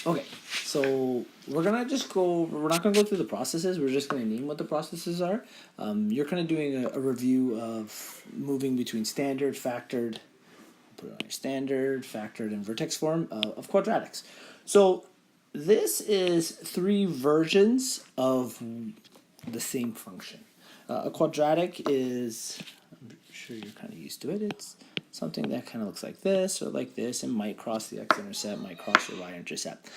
Okay, so we're not gonna go through the processes, we're just gonna name what the processes are. You're kind of doing a review of moving between standard, factored, put it on your standard, factored, and vertex form of quadratics. So this is three versions of the same function. A quadratic is, I'm sure you're kind of used to it, it's something that kind of looks like this or like this and might cross the x-intercept, might cross your y-intercept.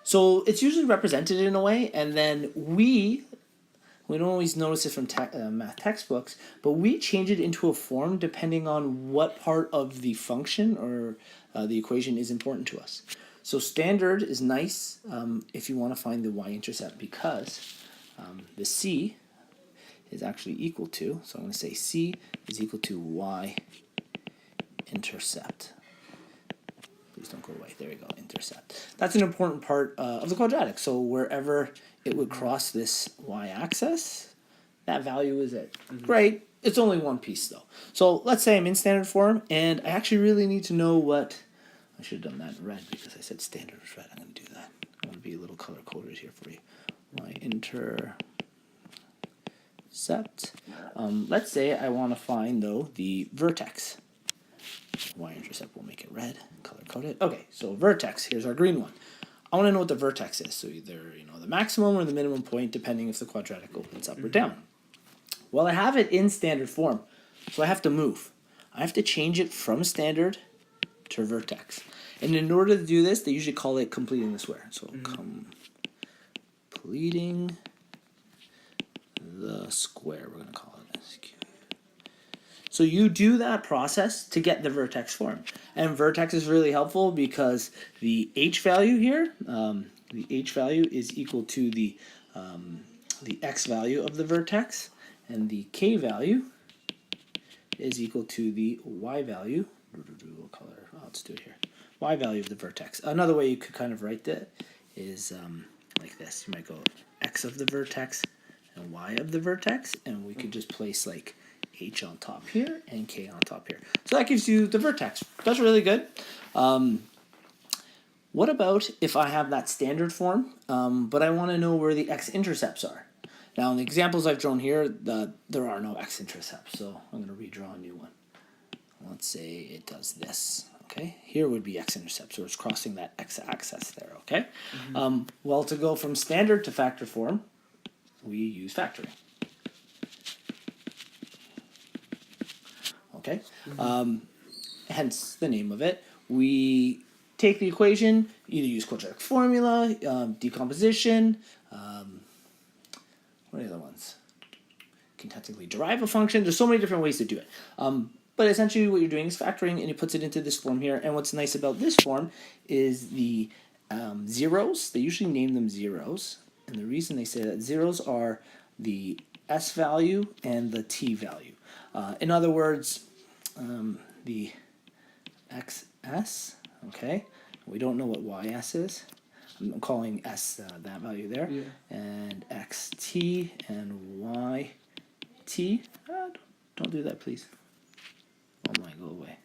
So it's usually represented in a way, and then we don't always notice it from math textbooks, but we change it into a form depending on what part of the function or the equation is important to us. So standard is nice if you want to find the y-intercept because the c is actually equal to, so I'm going to say c is equal to y-intercept. Please don't go away. There you go, intercept. That's an important part of the quadratic. So wherever it would cross this y-axis, that value is it. Great. It's only one piece though. So let's say I'm in standard form and I actually really need to know what, I should have done that in red because I said standard was red. I'm going to do that. I'm going to be a little color coded here for you. Y-intercept. Let's say I want to find though the vertex. Y-intercept will make it red, color coded. Okay, so vertex, here's our green one. I want to know what the vertex is, so either the maximum or the minimum point, depending if the quadratic opens up or down. Well, I have it in standard form, so I have to move. I have to change it from standard to vertex. And in order to do this, they usually call it completing the square. So completing the square, we're going to call it SQ. So you do that process to get the vertex form. And vertex is really helpful because the h value here, the h value is equal to the x value of the vertex, and the k value is equal to the y value. What color? Oh, let's do it here. Y value of the vertex. Another way you could kind of write that is like this. You might go x of the vertex and y of the vertex, and we could just place like h on top here and k on top here. So that gives you the vertex. That's really good. What about if I have that standard form, but I want to know where the x-intercepts are? Now, in the examples I've drawn here, there are no x-intercepts, so I'm going to redraw a new one. Let's say it does this. Okay, here would be x-intercept, so it's crossing that x-axis there. Okay, well, to go from standard to factor form, we use factoring. Okay, hence the name of it. We take the equation, either use quadratic formula, decomposition, what are the other ones? Can technically derive a function. There's so many different ways to do it. But essentially what you're doing is factoring, and it puts it into this form here. And what's nice about this form is the zeros. They usually name them zeros. And the reason they say that, zeros are the s value and the t value. In other words, the xs, okay, we don't know what ys is. I'm calling s that value there, yeah. And xt and yt. Don't do that, please. Oh my, go away.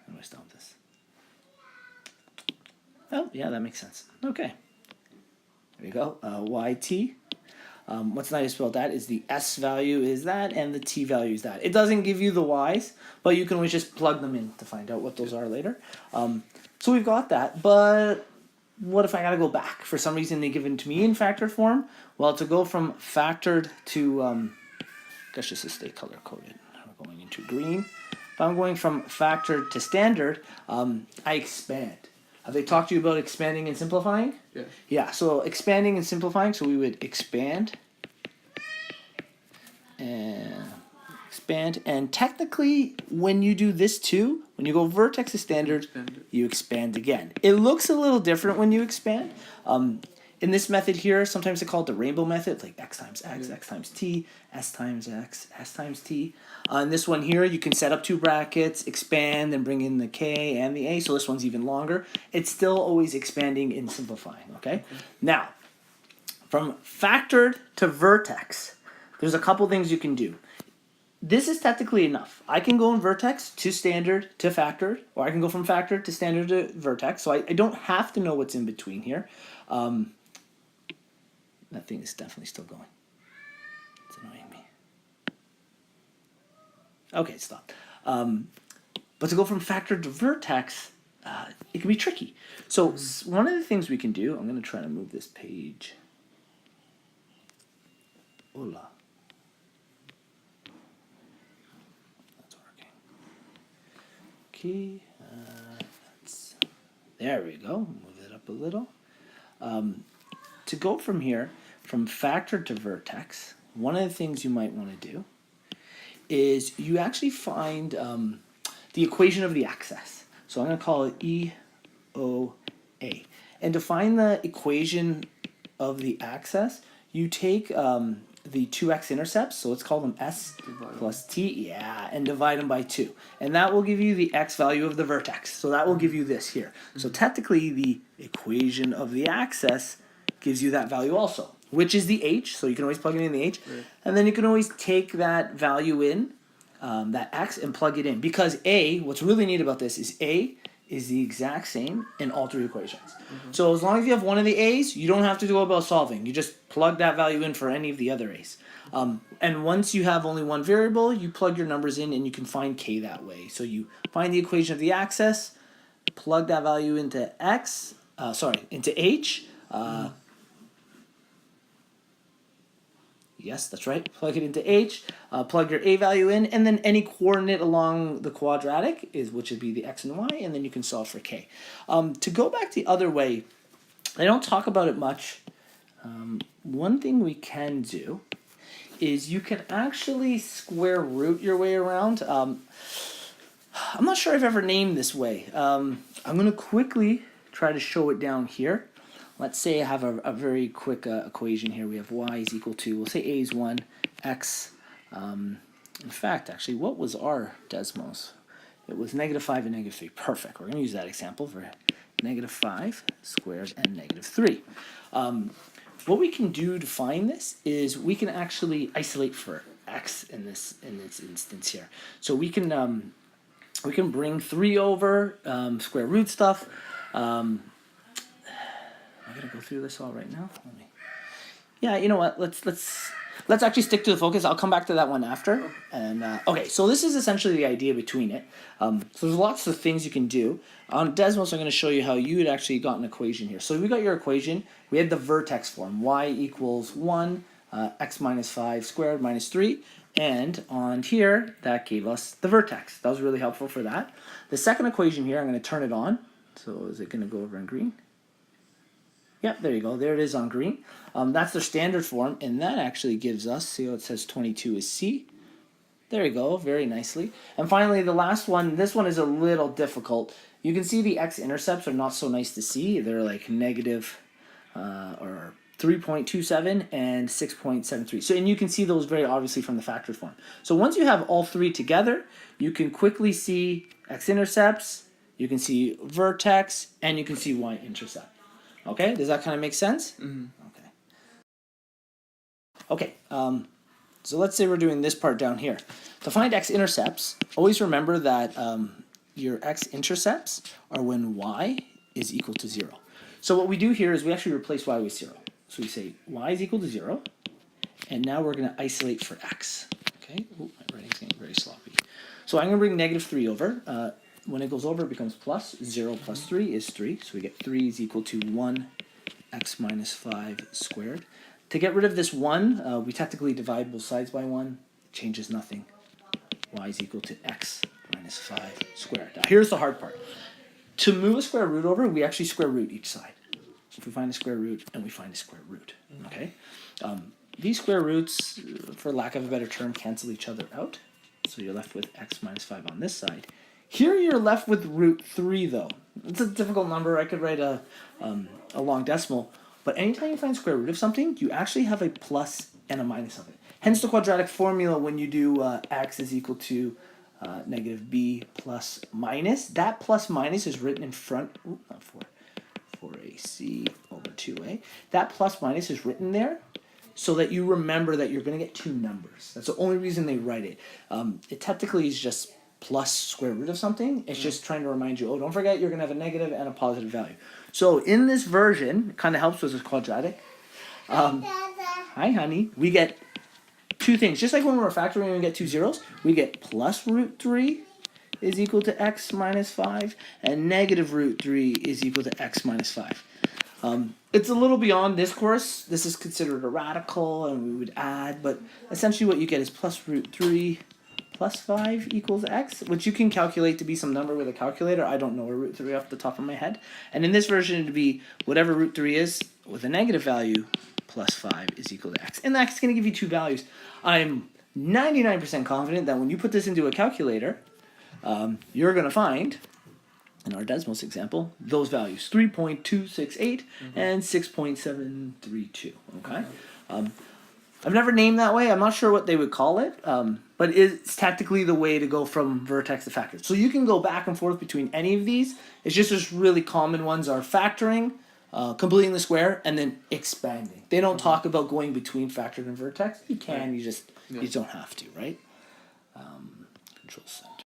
How do I stop this? Oh, yeah, that makes sense. Okay. There we go. Yt. What's nice about that is the s value is that and the t value is that. It doesn't give you the y's, but you can always just plug them in to find out what those are later. So we've got that, but what if I gotta go back? For some reason they give it to me in factored form. Well, to go from factored to, I guess just to stay color coded, we're going into green. If I'm going from factored to standard, I expand. Have they talked to you about expanding and simplifying? Yeah. Yeah, so expanding and simplifying, so we would expand, and technically when you do this too, when you go vertex to standard, you expand again. It looks a little different when you expand. In this method here, sometimes they call it the rainbow method, like x times x, x times t, s times x, s times t. On this one here, you can set up two brackets, expand, and bring in the k and the a, so this one's even longer. It's still always expanding and simplifying, okay? Now, from factored to vertex, there's a couple things you can do. this is technically enough. I can go in vertex to standard to factored, or I can go from factored to standard to vertex. So I don't have to know what's in between here. That thing is definitely still going. It's annoying me. Okay, stop. But to go from factored to vertex, it can be tricky. So one of the things we can do, I'm going to try to move this page. Hola. That's working. Okay. There we go. Move it up a little. To go from here, from factored to vertex, one of the things you might want to do is you actually find the equation of the axis. So I'm going to call it EOA. And to find the equation of the axis, you take the two x-intercepts, so let's call them s plus t, yeah, and divide them by 2. And that will give you the x value of the vertex. So that will give you this here. So technically, the equation of the axis gives you that value also, which is the h, so you can always plug it in the h. Right. And then you can always take that value in, that x, and plug it in. Because a, what's really neat about this is a is the exact same in all three equations. So as long as you have one of the a's, you don't have to go about solving. You just plug that value in for any of the other a's. And once you have only one variable, you plug your numbers in and you can find k that way. So you find the equation of the axis, plug that value into into h. Yes, that's right. Plug it into h, plug your a value in, and then any coordinate along the quadratic, which would be the x and y, and then you can solve for k. To go back the other way, I don't talk about it much. One thing we can do is you can actually square root your way around. I'm not sure I've ever named this way. I'm going to quickly try to show it down here. Let's say I have a very quick equation here. We have y is equal to, we'll say a is 1, x. In fact, actually, what was our Desmos? It was -5 and -3. Perfect. We're going to use that example for -5 squared and -3. What we can do to find this is we can actually isolate for x in this instance here. So we can bring 3 over, square root stuff. I'm gonna go through this all right now. Yeah, you know what? Let's actually stick to the focus. I'll come back to that one after. And okay, so this is essentially the idea between it. So there's lots of things you can do. On Desmos, I'm going to show you how you would actually got an equation here. So we got your equation. We had the vertex form: y equals 1, x minus 5 squared minus 3. And on here, that gave us the vertex. That was really helpful for that. The second equation here, I'm going to turn it on. So is it going to go over in green? Yep, there you go. There it is on green. That's their standard form, and that actually gives us, see how it says 22 is C? There you go, very nicely. And finally, the last one, this one is a little difficult. You can see the x-intercepts are not so nice to see. They're like negative or 3.27 and 6.73. So, and you can see those very obviously from the factored form. So once you have all three together, you can quickly see x-intercepts, you can see vertex, and you can see y-intercept. Okay, does that kind of make sense? Mm-hmm. Okay. So let's say we're doing this part down here. To find x-intercepts, always remember that your x-intercepts are when y is equal to 0. So what we do here is we actually replace y with 0. So we say y is equal to 0, and now we're going to isolate for x. Okay. Ooh, my writing's getting very sloppy. So I'm going to bring -3 over. When it goes over, it becomes plus. 0 plus 3 is 3. So we get 3 is equal to 1x minus 5 squared. To get rid of this 1, we technically divide both sides by 1. It changes nothing. Y is equal to x minus 5 squared. Now here's the hard part. To move a square root over, we actually square root each side. So if we find a square root and we find a square root. Okay. These square roots, for lack of a better term, cancel each other out. So you're left with x minus 5 on this side. Here you're left with root 3, though. It's a difficult number. I could write a long decimal. But anytime you find square root of something, you actually have a plus and a minus of it. Hence the quadratic formula when you do x is equal to negative b plus minus. That plus minus is written in front, not 4ac over 2a. That plus minus is written there so that you remember that you're going to get two numbers. That's the only reason they write it. It technically is just plus square root of something. It's just trying to remind you, oh, don't forget you're going to have a negative and a positive value. So in this version, it kind of helps with this quadratic. Hi, honey. We get two things. Just like when we're factoring, we get two zeros. We get plus root 3 is equal to x minus 5, and negative root 3 is equal to x minus 5. It's a little beyond this course. This is considered a radical, and we would add, but essentially what you get is plus root 3 plus 5 equals x, which you can calculate to be some number with a calculator. I don't know a root 3 off the top of my head. And in this version, it would be whatever root 3 is with a negative value plus 5 is equal to x. And that's going to give you two values. I'm 99% confident that when you put this into a calculator, you're going to find, in our Desmos example, those values, 3.268 and 6.732, okay? I've never named that way. I'm not sure what they would call it, but it's tactically the way to go from vertex to factored. So you can go back and forth between any of these. It's just those really common ones are factoring, completing the square, and then expanding. They don't talk about going between factored and vertex. You can, you just don't have to, right? Control center.